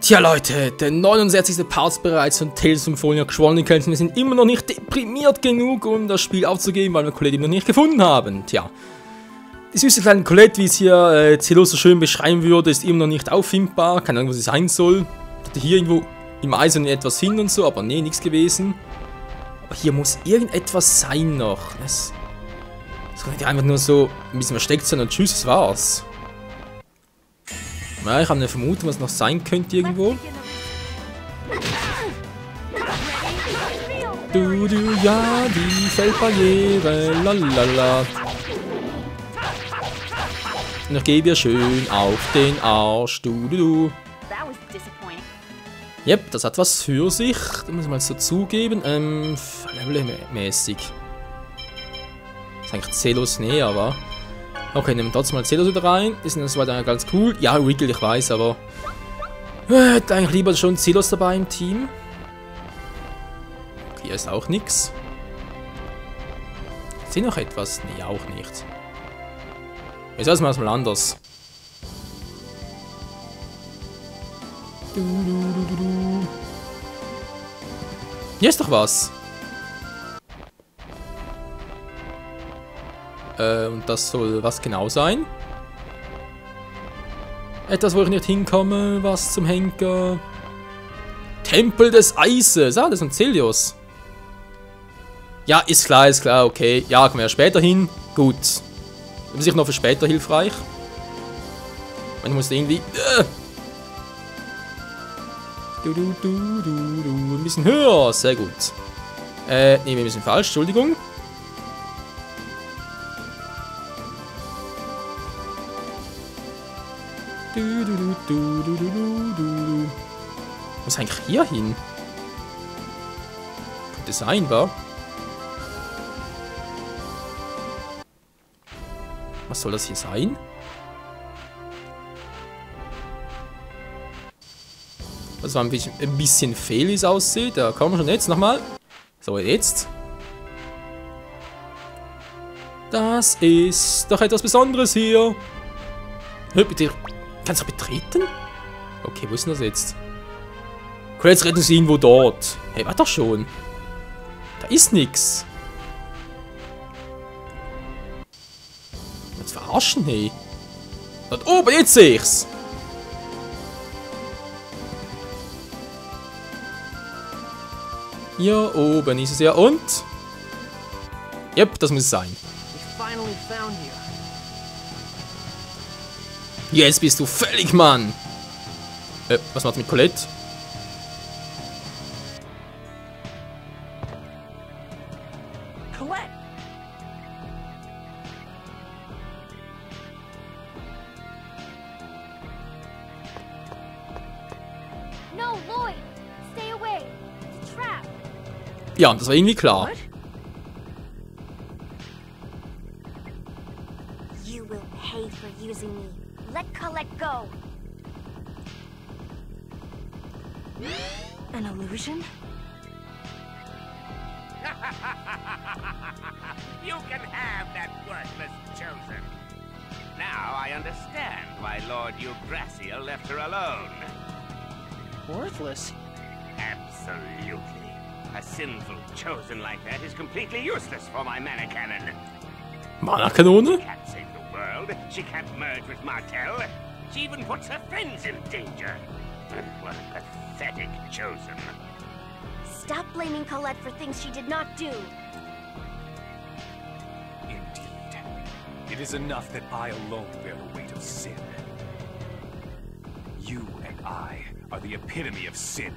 Tja Leute, der 69. Part bereits von Tales of Symphonia geschwollen kämpfen. Wir sind immer noch nicht deprimiert genug, um das Spiel aufzugeben, weil wir Colette noch nicht gefunden haben. Tja. Die süße kleine Colette, wie es hier Celos so schön beschreiben würde, ist immer noch nicht auffindbar. Keine Ahnung, wo sie sein soll. Ich hatte hier irgendwo im Eisen etwas hin und so, aber nee, nichts gewesen. Aber hier muss irgendetwas sein noch. Das kann nicht einfach nur so ein bisschen versteckt sein und tschüss, das war's. Ja, ich habe eine Vermutung, was noch sein könnte irgendwo. Ja, die Feldbarriere, lalala. Und ich gebe ihr schön auf den Arsch, du. Yep, das hat was für sich. Da muss ich mal so zugeben. Levelmäßig. Das ist eigentlich Celos näher, aber. Okay, nehmen wir trotzdem mal Celos wieder rein. Die sind das weiter ganz cool. Ja, Wiggle, ich weiß, aber. Hätte eigentlich lieber schon Celos dabei im Team. Okay, hier ist auch nichts. Ist hier noch etwas? Nee, auch nicht. Jetzt lassen wir es mal anders. Hier ist doch was. Und das soll was genau sein? Etwas, wo ich nicht hinkomme. Was zum Henker? Tempel des Eises. Ah, das sind Celios. Ja, ist klar, okay. Ja, kommen wir ja später hin. Gut. Das ist sicher noch für später hilfreich. Ich muss irgendwie... Ein bisschen höher. Sehr gut. Nee, wir müssen falsch. Entschuldigung. Muss eigentlich hier hin? Könnte sein, wa? Was soll das hier sein? Das war ein bisschen fehl, wie es aussieht. Da kommen wir schon jetzt nochmal. So, jetzt. Das ist doch etwas Besonderes hier. Hör bitte. Kannst du betreten? Okay, wo ist denn das jetzt? Jetzt retten sie irgendwo dort. Hey, warte doch schon. Da ist nix. Jetzt verarschen, hey. Dort oben, jetzt sehe ich's. Hier oben ist es ja und? Yep, das muss es sein. Jetzt bist du völlig, Mann. Was macht mit Colette? Colette! No, Lloyd! Stay away! It's a trap! Ja, das war irgendwie klar. What? You will pay for using me. Let Colette go. An illusion? You can have that worthless chosen. Now I understand why Lord Yggdrasil left her alone. Worthless? Absolutely. A sinful chosen like that is completely useless for my mana cannon. Mana-Kanone? She can't save the world. She can't merge with Martel. She even puts her friends in danger. What a pathetic chosen. Stop blaming Colette for things she did not do. Indeed. It is enough that I alone bear the weight of sin. You and I are the epitome of sin.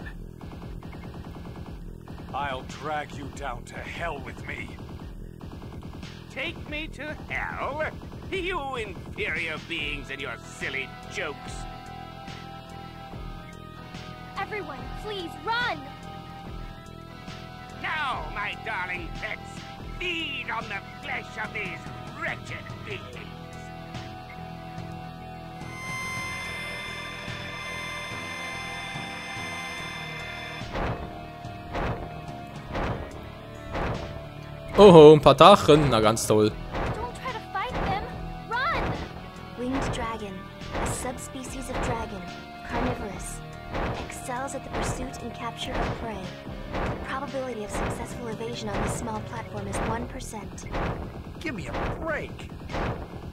I'll drag you down to hell with me. Take me to hell? You inferior beings and your silly jokes. Everyone, please run! Now, my darling pets, feed on the flesh of these wretched beings. Oho, ein paar Drachen. Na, ganz toll. Don't try to fight them! Run! Winged dragon, a subspecies of dragon, carnivorous. At excels at the pursuit and capture of prey. The probability of successful evasion on this small platform is 1%. Give me a break.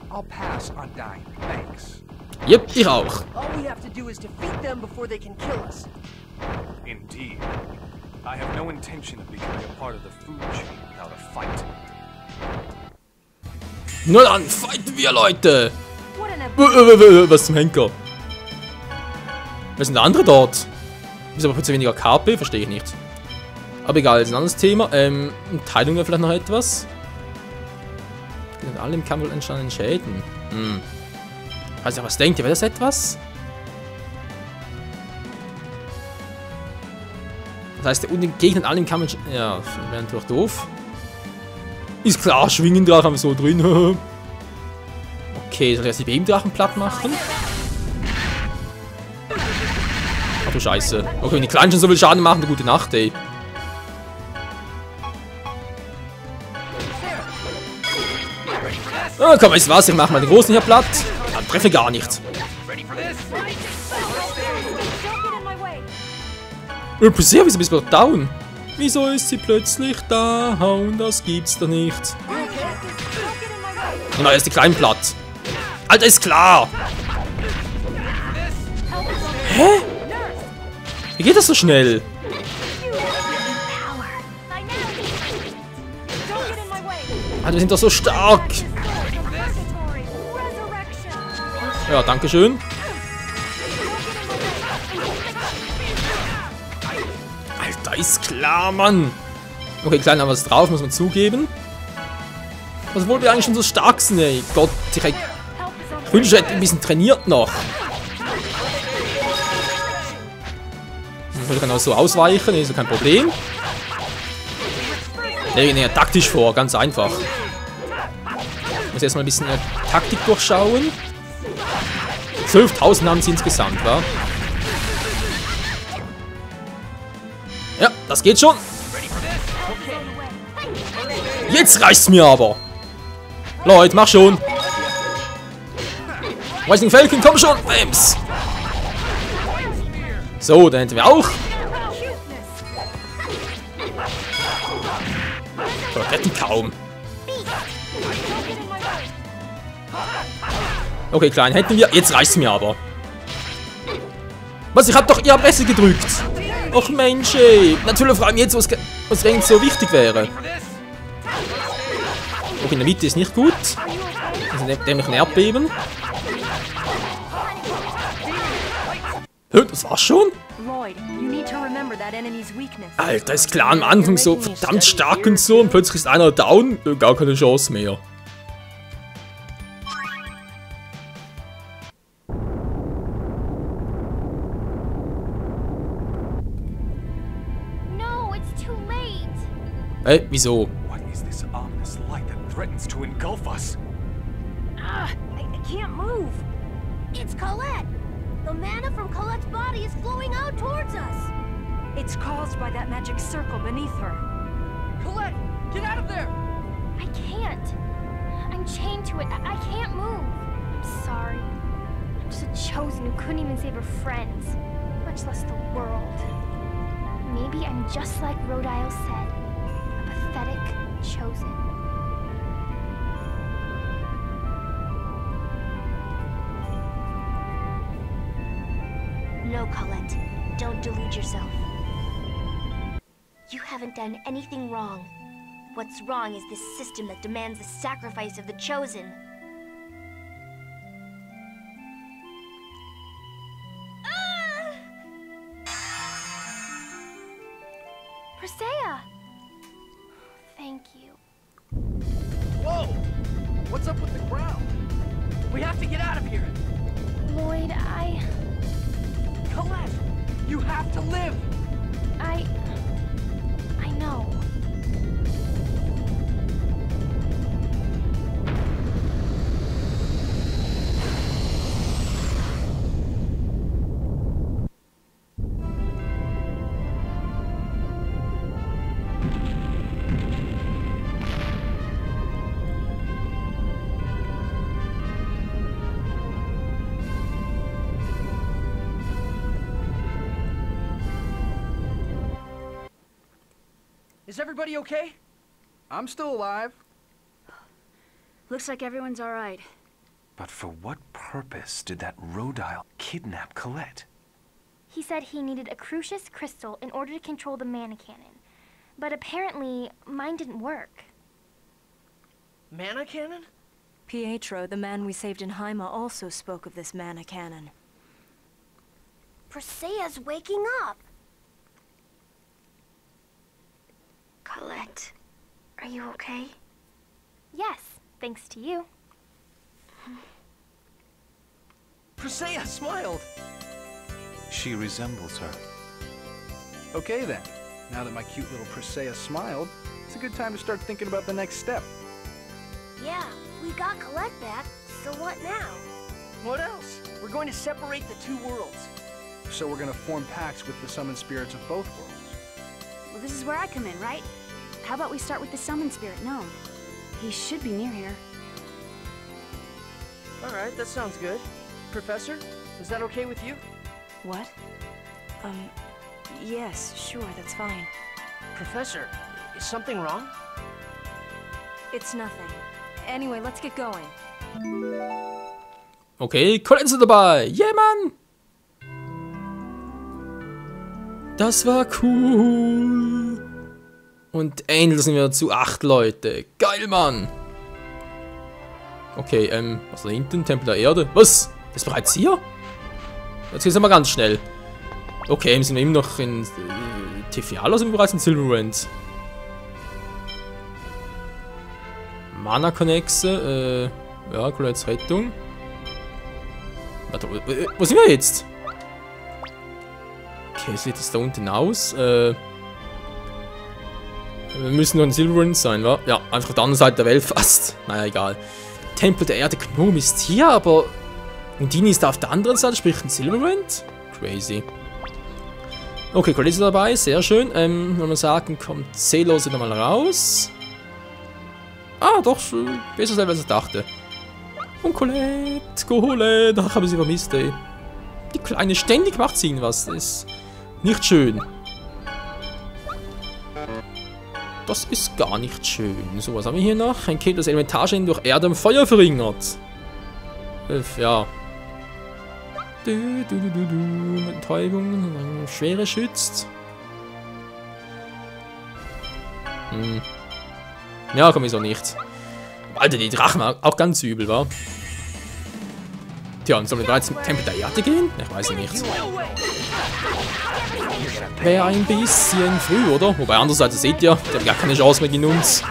I'll pass on dying. Thanks. Yep, ich auch. All we have to do is defeat them before they can kill us. Indeed. I have no intention of becoming a part of the food chain without a fight. Nur dann fighten wir, Leute! What an Was zum Henker? Wer sind die andere dort? Wieso aber plötzlich weniger KP? Verstehe ich nicht. Aber egal, das ist ein anderes Thema. Teilung wäre vielleicht noch etwas. Alle im Kampf entstandenen Schäden. Weiß nicht, was denkt ihr? Wäre das etwas? Das heißt, der unten Gegner alle im Kampf. Ja, wäre natürlich doof. Ist klar, Schwingendrachen haben wir so drin. Okay, soll ich jetzt die Beamdrachen platt machen? Ach du Scheiße. Okay, wenn die Kleinen schon so viel Schaden machen, eine gute Nacht, ey. Ah, komm, weißt du was? Ich mach mal den Großen hier platt. Dann treffe gar nicht. Don't get in my way. Wieso bist du down? Wieso ist sie plötzlich down? Das gibt's doch nicht. Don't get in my way. Genau, erst die Kleinen platt. Alter, ist klar. Hä? Wie geht das so schnell? Power. By now. Don't get in my way. Alter, wir sind doch so stark. Purgatory. Resurrection. Ja, danke schön. Alter, ist klar, Mann. Okay, Kleiner haben wir was drauf, muss man zugeben. Obwohl wir eigentlich schon so stark sind, ey. Gott, ich wünsche, ich hätte ein bisschen trainiert noch. Ich kann auch so ausweichen, ist kein Problem. Wir gehen ja taktisch vor, ganz einfach. Ich muss erstmal ein bisschen Taktik durchschauen. 12.000 haben sie insgesamt, wa? Ja, das geht schon. Jetzt reicht's mir aber. Leute, mach schon. Rising Falcon, komm schon. Bams. So, dann hätten wir auch. So, retten kaum. Okay, Klein, hätten wir. Jetzt reicht's mir aber. Was? Ich hab doch ihr Presse gedrückt. Och Mensch, ey. Natürlich vor allem jetzt, was eigentlich so wichtig wäre. Okay, in der Mitte ist nicht gut. Das ist nämlich ein Erdbeben. Das war's schon? Lloyd, you need to remember that enemy's weakness. Alter, ist klar am Anfang so verdammt stark und so und plötzlich ist einer down. Gar keine Chance mehr. No, it's too late. Wieso? What is this ominous light that threatens to engulf us? I can't move. It's Colette. The mana from Colette's body is flowing out towards us. It's caused by that magic circle beneath her. Colette, get out of there! I can't. I'm chained to it. I can't move. I'm sorry. I'm just a chosen who couldn't even save her friends, much less the world. Maybe I'm just like Rodile said, a pathetic chosen. No, Colette. Don't delude yourself. You haven't done anything wrong. What's wrong is this system that demands the sacrifice of the chosen. Presea! Thank you. Whoa! What's up with the ground? We have to get out of here! Lloyd, Colette! You have to live! I know. Is everybody okay? I'm still alive. Looks like everyone's all right. But for what purpose did that Rodile kidnap Colette? He said he needed a Crucius crystal in order to control the mana cannon. But apparently, mine didn't work. Mana cannon? Pietro, the man we saved in Haima, also spoke of this mana cannon. Presea's waking up. Colette, are you okay? Yes, thanks to you. Presea smiled. She resembles her. Okay then. Now that my cute little Presea smiled, it's a good time to start thinking about the next step. Yeah, we got Colette back, so what now? What else? We're going to separate the two worlds. So we're gonna form pacts with the summoned spirits of both worlds. Well, this is where I come in, right? How about we start with the summon spirit, Gnome? He should be near here. Alright, that sounds good. Professor, is that okay with you? What? Yes, sure, that's fine. Professor, is something wrong? It's nothing. Anyway, let's get going. Okay, Colette ist dabei. Yeah, Mann! Das war cool. Und endlich sind wir zu 8 Leute. Geil, Mann! Okay, was da hinten? Tempel der Erde. Was? Das ist bereits hier? Jetzt geht's aber ganz schnell. Okay, sind wir immer noch in Tefiala oder sind wir bereits in Silverrand? Mana-Connexe, ja, Colettes Rettung. Warte, wo sind wir jetzt? Okay, sieht das da unten aus? Wir müssen noch in Silverrand sein, wa? Ja, einfach auf der anderen Seite der Welt fast. Naja, egal. Tempel der Erde Gnome ist hier, aber Undine ist auf der anderen Seite, sprich in Silverrand? Crazy. Okay, Colette ist dabei, sehr schön. Wenn wir sagen, kommt Celos wieder mal raus. Ah, doch, besser selber als ich dachte. Und Colette, ach, habe ich sie vermisst, ey. Die Kleine, ständig macht sie irgendwas, das ist nicht schön. Das ist gar nicht schön. So, was haben wir hier noch? Ein Kind, das Elementarschein durch Erde und Feuer verringert. Ja. Betäubung, Schwere schützt. Ja, komm, wieso nicht. Alter, die Drachen auch ganz übel, wa? Tja, und sollen wir bereits zum Tempel der Erde gehen? Ich weiß nicht. Wäre ein bisschen früh, oder? Wobei, andererseits seht ihr, die haben gar keine Chance mehr gegen uns.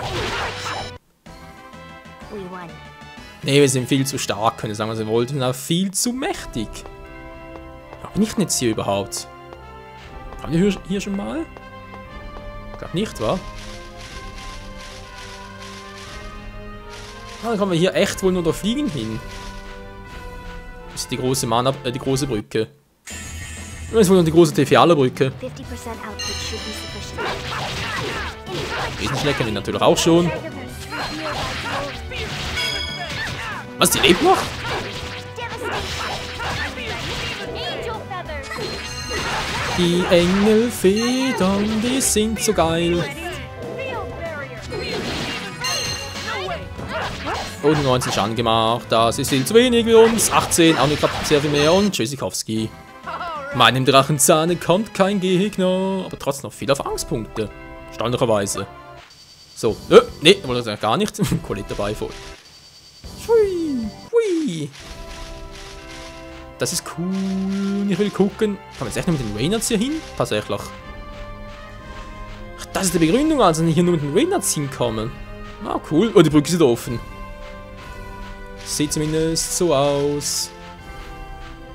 Ne, wir sind viel zu stark, können sagen, was wir wollten, aber viel zu mächtig. Ja, bin ich denn jetzt hier überhaupt? Haben wir hier schon mal? Ich glaube nicht, wa? Ah, dann kommen wir hier echt wohl nur da fliegen hin. Das ist die große die große Brücke. Das ist wohl noch die große Tefiala-Brücke. Riesenschnecke haben wir natürlich auch schon. Was, die lebt noch? Die Engelfedern, die sind so geil. Und 19 Schaden gemacht, das ist viel zu wenig für uns. 18, auch nicht sehr viel mehr und Tschüssikowski. Meinem Drachenzahn kommt kein Gegner, aber trotzdem noch viele Erfahrungspunkte. Erstaunlicherweise. So, ne, wollte das ja gar nicht. Colette dabei voll. Hui. Das ist cool. Ich will gucken. Kann man jetzt echt nur mit den Reynards hier hin? Tatsächlich. Ach, das ist die Begründung, also nicht hier nur mit den Reynards hinkommen. Ah, cool. Oh, die Brücke ist offen. Sieht zumindest so aus.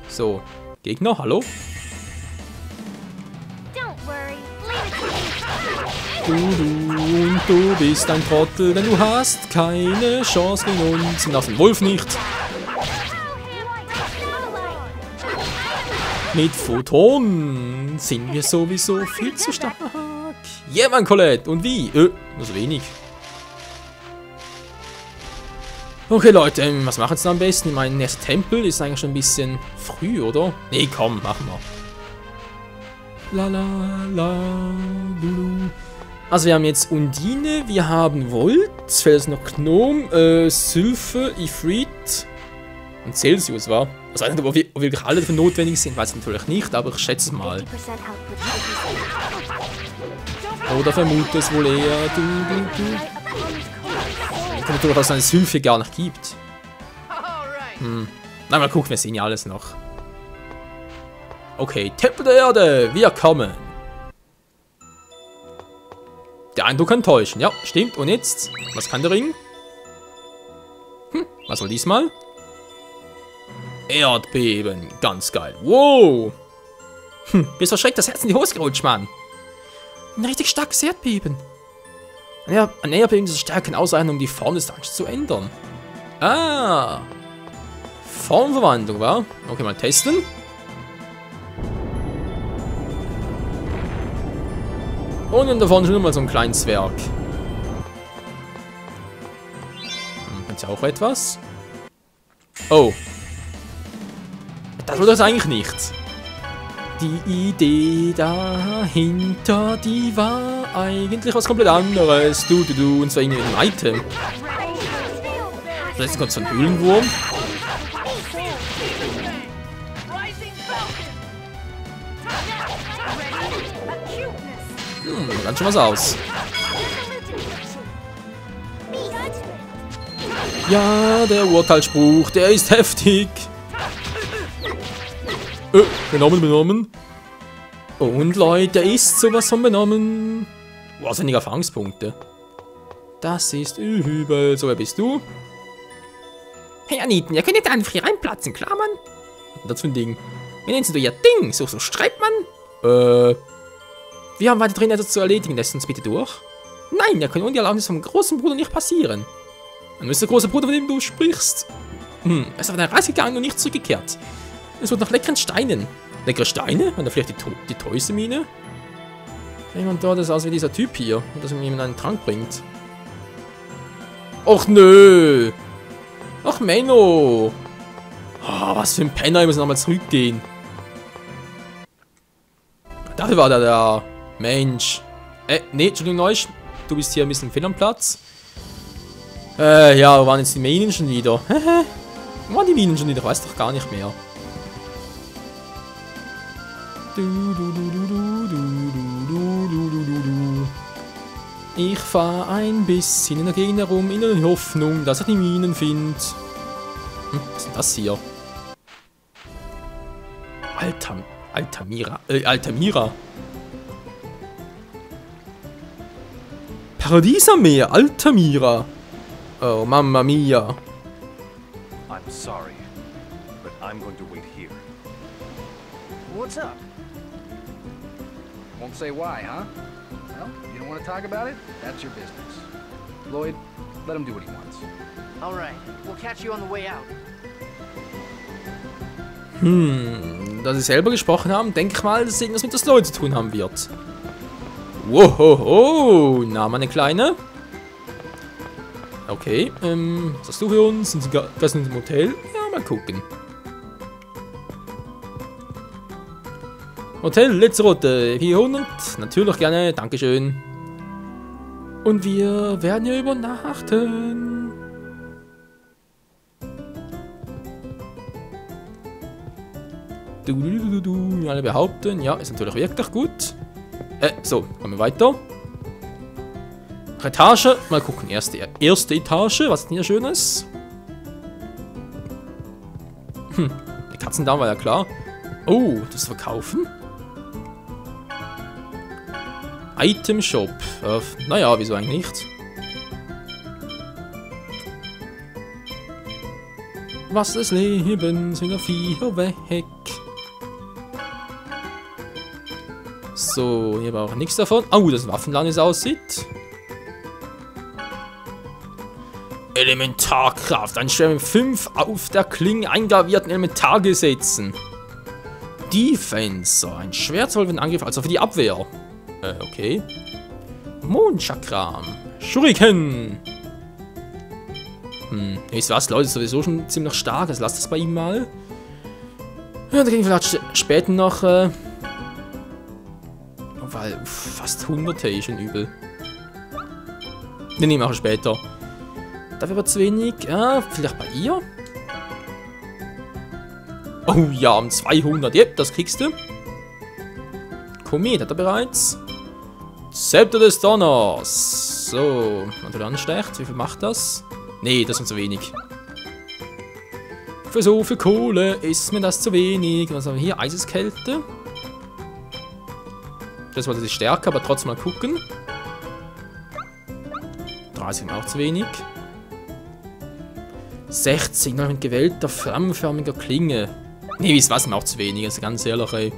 So. Gegner, hallo? Du bist ein Trottel, denn du hast keine Chance gegen uns. Und auch den Wolf nicht. Mit Photon sind wir sowieso viel zu stark. Ja, Mann, Colette. Und wie? Nur so wenig. Okay, Leute, was machen wir jetzt am besten? Mein nächster Tempel ist eigentlich schon ein bisschen früh, oder? Nee, komm, machen wir. La la la, lulu. Also wir haben jetzt Undine, wir haben Volt, es fehlt jetzt noch Gnome, Sylphe, Ifrit und Celsius, war. Also ich weiß nicht, ob wirklich alle davon notwendig sind, weiß ich natürlich nicht, aber ich schätze es mal. Oder vermute es wohl eher, Ich kann natürlich auch, dass es eine Sylphe gar nicht gibt. Na, mal gucken, wir sehen ja alles noch. Okay, Tempel der Erde, wir kommen. Der Eindruck kann täuschen, ja, stimmt. Und jetzt, was kann der Ring? Was soll diesmal? Erdbeben, ganz geil. Wow. Bist erschreckt, das Herz in die Hose gerutscht, Mann. Ein richtig starkes Erdbeben. Ja, ein Erdbeben dieser Stärke kann ausreichen, um die Form des Dungeons zu ändern. Ah. Formverwandlung, wa? Okay, mal testen. Und dann da vorne schon mal so einen kleinen Zwerg. Jetzt auch etwas. Oh. Das war das eigentlich nicht. Die Idee dahinter, die war eigentlich was komplett anderes. Und zwar irgendwie ein Item. Das ist gerade so ein Höhlenwurm. Ganz schon was aus. Ja, der Urteilsspruch, der ist heftig. Benommen. Und Leute, der ist sowas von benommen. Boah, wenige Erfahrungspunkte. Das ist übel. So, wer bist du? Hey, Aniten, ihr könnt jetzt einfach hier reinplatzen, klar, Mann? Was ist das für ein Ding? Wie nennst du ihr Ding? So schreibt man? Wir haben weiter drin etwas zu erledigen. Lässt uns bitte durch? Nein, er kann ohne die Erlaubnis vom großen Bruder nicht passieren. Dann ist der große Bruder, von dem du sprichst. Er ist auf eine Reise gegangen und nicht zurückgekehrt. Es wird nach leckeren Steinen. Leckere Steine? Hat er vielleicht die Täusemine? Jemand dort ist aus wie dieser Typ hier, dass er mir einen Trank bringt. Och nö! Ach Menno! Oh, was für ein Penner, ich muss nochmal zurückgehen. Dafür war der Mensch. Nee, Entschuldigung, Neusch. Du bist hier ein bisschen fehl am Platz. Ja, wo waren jetzt die Minen schon wieder? Wo waren die Minen schon wieder? Ich weiß doch gar nicht mehr. Ich fahre ein bisschen in der Gegend herum, in der Hoffnung, dass er die Minen findet. Was ist denn das hier? Altamira. Paradiesermeer, Altamira. Oh, Mamma Mia. I'm sorry, but I'm going to wait here. What's up? Won't say why, huh? Well, you don't want to talk about it? That's your business. Lloyd, let him do what he wants. All right, we'll catch you on the way out. Da sie selber gesprochen haben, denke ich mal, dass es irgendwas mit der Lloyd zu tun haben wird. Wohoho, na, meine Kleine. Okay, was hast du für uns? Sind Sie das in dem Hotel? Ja, mal gucken. Hotel Letzerote, 400. Natürlich gerne, dankeschön. Und wir werden hier übernachten. Alle behaupten, ja, ist natürlich wirklich gut. So, kommen wir weiter. Etage, mal gucken, erste Etage, was ist denn hier Schönes? Die Katzendarm war ja klar. Oh, das verkaufen? Item Shop. Naja, wieso eigentlich nicht? Was des Lebens sind der Viecher weg. So, hier war auch nichts davon. Oh, das Waffenladen, wie es aussieht. Elementarkraft. Ein Schwert mit 5 auf der Klinge eingravierten Elementargesetzen. Defense. Ein Schwert soll für den Angriff, also für die Abwehr. Okay. Mondchakram. Shuriken. Wisst ihr was, Leute, ist sowieso schon ziemlich stark. Also lasst das bei ihm mal. Ja, da kriegen wir vielleicht später noch... weil fast 100 ist schon übel. Den mache ich später. Dafür aber zu wenig. Ja, vielleicht bei ihr? Oh ja, um 200. Yep, das kriegst du. Komet hat er bereits. Zepter des Donners. So, natürlich anstecht. Wie viel macht das? Nee, das sind zu wenig. Für so viel Kohle ist mir das zu wenig. Was haben wir hier? Eiseskälte. Das war die Stärke, aber trotzdem mal gucken. 30 auch zu wenig. 60 noch mit gewählter flammenförmiger Klinge. Nee, wisst was, mir auch zu wenig, also ganz ehrlich, ey.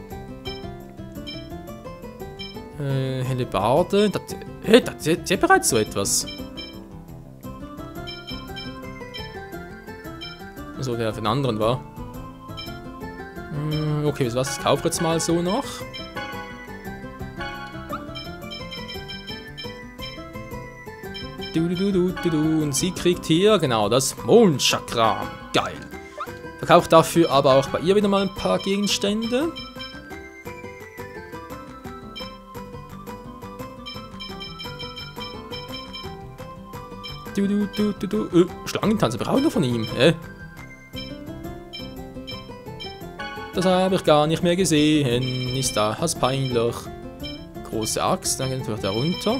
Hellebarde. Das hat bereits so etwas. So, der für den anderen war. Okay, wisst was, das kaufe ich jetzt mal so noch. Und sie kriegt hier, genau, das Mondchakra. Geil. Verkauft dafür aber auch bei ihr wieder mal ein paar Gegenstände. Schlangentanz, aber auch noch von ihm, Das habe ich gar nicht mehr gesehen. Ist das peinlich. Große Axt, dann geht natürlich da runter.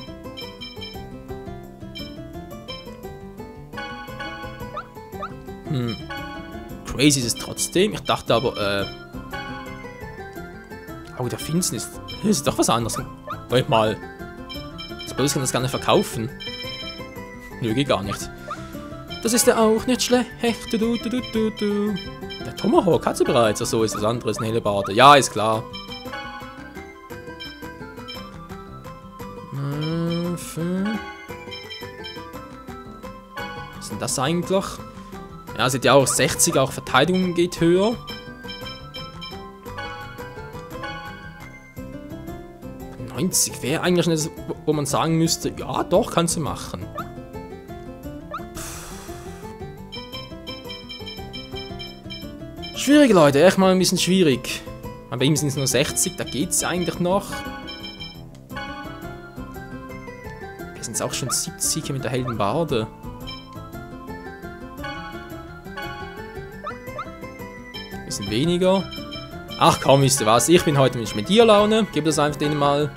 Crazy ist es trotzdem. Ich dachte aber, oh, der Finsternis. Das ist doch was anderes. Warte mal. Das Böse kann das gar nicht verkaufen. Nö, geht gar nicht. Das ist ja auch nicht schlecht. Der Tomahawk hat sie bereits. Ach so, ist das andere, ist eine Hellebarde. Ja, ist klar. Was ist denn das eigentlich? Ja, sieht ja auch 60, auch Verteidigung geht höher. Bei 90 wäre eigentlich das, wo man sagen müsste, ja doch, kannst du machen. Schwierig, Leute, echt mal ein bisschen schwierig. Aber bei ihm sind es nur 60, da geht es eigentlich noch. Wir sind auch schon 70 mit der Heldenbarde. Bisschen weniger. Ach komm, wisst ihr was? Ich bin heute mit dir Laune. Gib das einfach denen mal.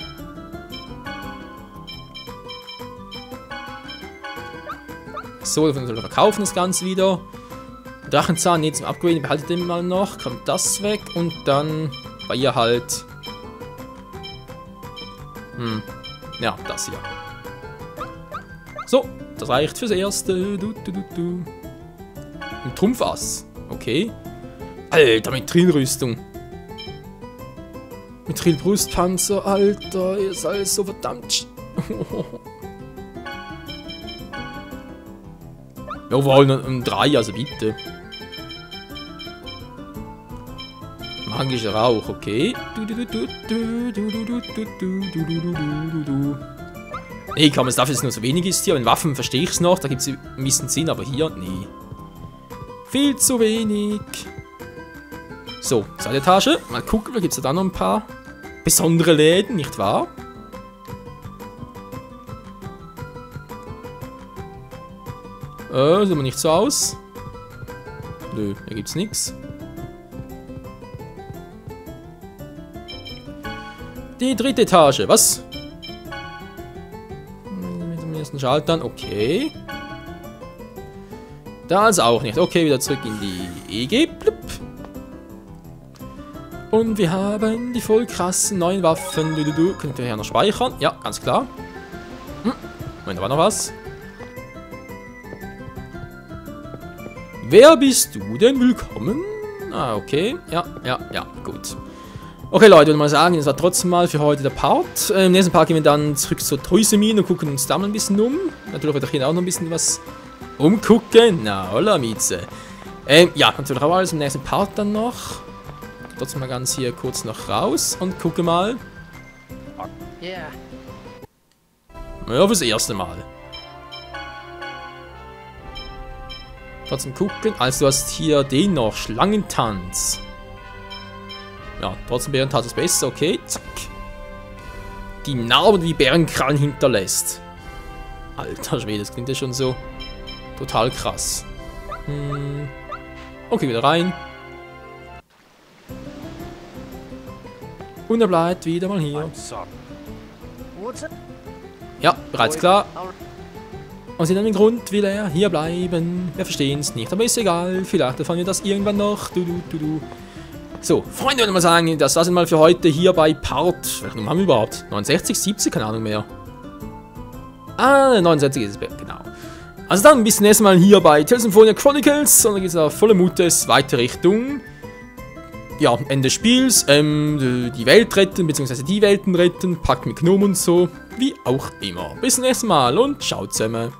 So, wir verkaufen das Ganze wieder. Drachenzahn, jetzt zum Upgrade, behaltet den mal noch. Kommt das weg und dann bei ihr halt. Ja, das hier. So, das reicht fürs Erste. Ein Trumpfass. Okay. Alter, Mithril-Rüstung. Mithril-Brustpanzer, Alter, ihr seid so verdammt. Ja, wir wollen um 3, also bitte. Magischer Rauch, okay. Nee, komm, es dafür, dass es nur so wenig ist hier. In Waffen verstehe ich es noch, da gibt es ein bisschen Sinn, aber hier, nee. Viel zu wenig. So, zweite Etage. Mal gucken, da gibt es da noch ein paar besondere Läden, nicht wahr? Sieht man nicht so aus. Nö, hier gibt's nichts. Die dritte Etage, was? Mit dem ersten Schaltern, okay. Da also auch nicht. Okay, wieder zurück in die EG. Blub. Und wir haben die voll krassen neuen Waffen. Könnt ihr hier noch speichern? Ja, ganz klar. Moment, da war noch was. Wer bist du denn? Willkommen. Ah, okay. Ja, gut. Okay, Leute, würde mal sagen, das war trotzdem mal für heute der Part. Im nächsten Part gehen wir dann zurück zur Toisemin und gucken uns da mal ein bisschen um. Natürlich wird hier auch noch ein bisschen was umgucken. Na, holla, Mieze. Ja, natürlich auch alles im nächsten Part dann noch. Trotzdem mal ganz hier kurz noch raus und gucke mal. Yeah. Ja, fürs erste Mal. Trotzdem gucken. Also du hast hier den noch. Schlangentanz. Ja, trotzdem Bärentanz ist besser. Okay, zack. Die Narbe, die Bärenkrallen hinterlässt. Alter Schwede, das klingt ja schon so total krass. Okay, wieder rein. Und er bleibt wieder mal hier. Ja, bereits klar. Aus irgendeinem Grund will er hier bleiben. Wir verstehen es nicht, aber ist egal. Vielleicht erfahren wir das irgendwann noch. So, Freunde, würde ich mal sagen, das war's mal für heute hier bei Part... Welche Nummer haben wir überhaupt? 69, 70? Keine Ahnung mehr. Ah, 69 ist es, genau. Also dann bis zum nächsten Mal hier bei Tales of Symphonia Chronicles. Und dann geht es auf volle Mutes weiter Richtung... Ja, Ende des Spiels. Die Welt retten, beziehungsweise die Welten retten. Packt mit Gnome und so. Wie auch immer. Bis zum nächsten Mal und ciao zusammen.